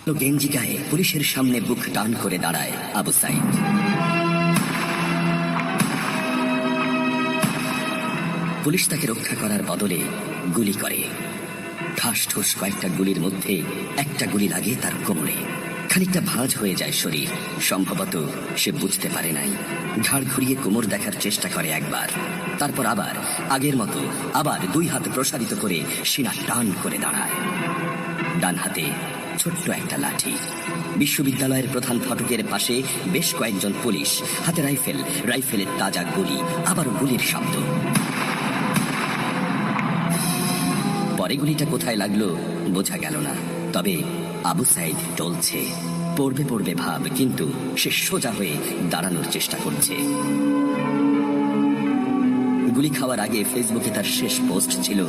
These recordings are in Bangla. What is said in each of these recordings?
গেঞ্জি গায়ে পুলিশের সামনে বুক টান করে দাঁড়ায় আবু সাইদ। পুলিশ তাকে রক্ষা করার বদলে গুলি করে। ঠাস ঠুস কয়েকটা গুলির মধ্যে একটা গুলি লাগে তার কোমরে। খানিকটা ভাঁজ হয়ে যায় শরীর। সম্ভবত সে বুঝতে পারে নাই। ঘাড় ঘুরিয়ে কোমর দেখার চেষ্টা করে একবার, তারপর আবার আগের মতো আবার দুই হাত প্রসারিত করে সিনা টান করে দাঁড়ায়। ডান হাতে ছোট্ট একটা লাঠি। বিশ্ববিদ্যালয়ের প্রধান ফটকের পাশে বেশ কয়েকজন পুলিশ, হাতে রাইফেল, রাইফেলের তাজা গুলি, আবার গুলির শব্দ। পরে গুলিটা কোথায় লাগলো বোঝা গেল না, তবে আবু সাইদ টলছে। পড়বে পড়বে ভাব, কিন্তু সে সোজা হয়ে দাঁড়ানোর চেষ্টা করছে। গুলি খাওয়ার আগে ফেসবুকে তার শেষ পোস্ট ছিল,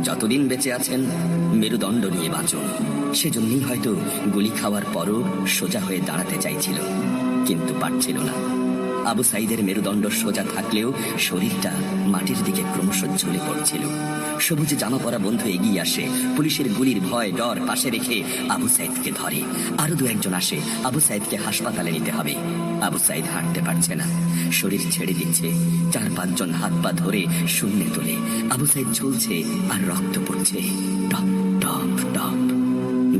যতদিন বেঁচে আছেন মেরুদণ্ড নিয়ে বাঁচুন। সেজন্যই হয়তো গুলি খাওয়ার পরও সোজা হয়ে দাঁড়াতে চাইছিল, কিন্তু পারছিল না। আবু সাইদের মেরুদণ্ড সোজা থাকলেও শরীরটা মাটির দিকে ক্রমশ ঝুলে পড়ছিল। সবুজ জামা পরা বন্ধু এগিয়ে আসে, পুলিশের গুলির ভয় ডর পাশে রেখে আবু সাইদকে ধরে। আরো দু একজন আসে, আবু সাইদকে হাসপাতালে নিতে হবে। আবু সাইদ হাঁটতে পারছে না, শরীর ছেড়ে দিচ্ছে। 4-5 জন হাত পা ধরে শূন্যে তোলে। আবু সাইদ ঝুলছে আর রক্ত পড়ছে টপ টপ টপ।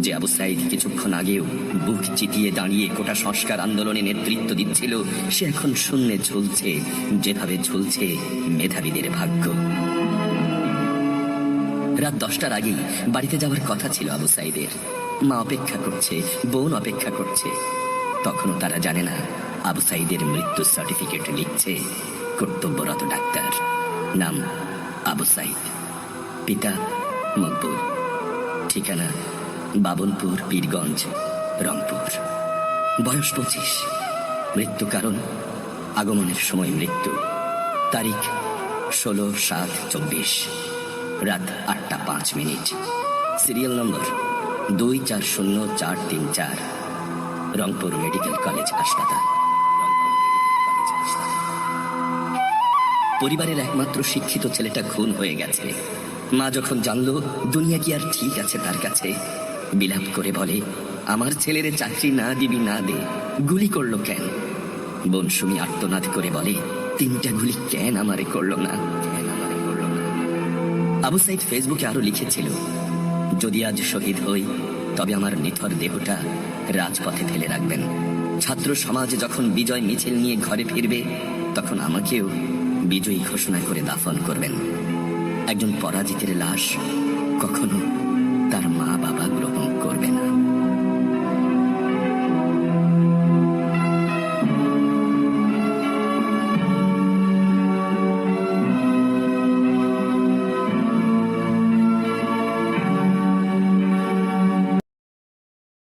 যে আবু সাইদ কিছুক্ষণ আগেও বুক চিতিয়ে দাঁড়িয়ে কোটা সংস্কার আন্দোলনে নেতৃত্ব দিচ্ছিল, সে এখন শূন্যে ঝুলছে, যেভাবে ঝুলছে মেধাবীদের ভাগ্য। রাত 10টার আগেই বাড়িতে যাওয়ার কথা ছিল আবু সাইদের। মা অপেক্ষা করছে, বোন অপেক্ষা করছে। তখনও তারা জানে না আবু সাইদের মৃত্যু সার্টিফিকেট লিখছে কর্তব্যরত ডাক্তার। নাম আবু সাইদ, পিতা মকবুল, ঠিকানা বাবনপুর, পীরগঞ্জ, রংপুর। বয়স 25। মৃত্যু কারণ আগমনের সময় মৃত্যু। তারিখ 16/7/24, রাত 8টা 5 minute. Serial number 240434, Rangpur medical college হাসপাতাল। পরিবারের একমাত্র শিক্ষিত ছেলেটা খুন হয়ে গেছে। মা যখন জানলো দুনিয়া কি আর ঠিক আছে তার কাছে, বিলাপ করে বলে, আমার ছেলের চাকরি না দিবি না দে, গুলি করলো কেন? বোন সুমি আর্তনাদ করে বলে, 3টা গুলি কেন আমারে করলো না? আবু সাইদ ফেসবুকে আরো লিখেছিল, যদি আজ শহীদ হই তবে আমার নিথর দেহটা রাজপথে ফেলে রাখবেন। ছাত্র সমাজ যখন বিজয় মিছিল নিয়ে ঘরে ফিরবে, তখন আমাকেও বিজয়ী ঘোষণা করে দাফন করবেন। একজন পরাজিতের লাশ কখনো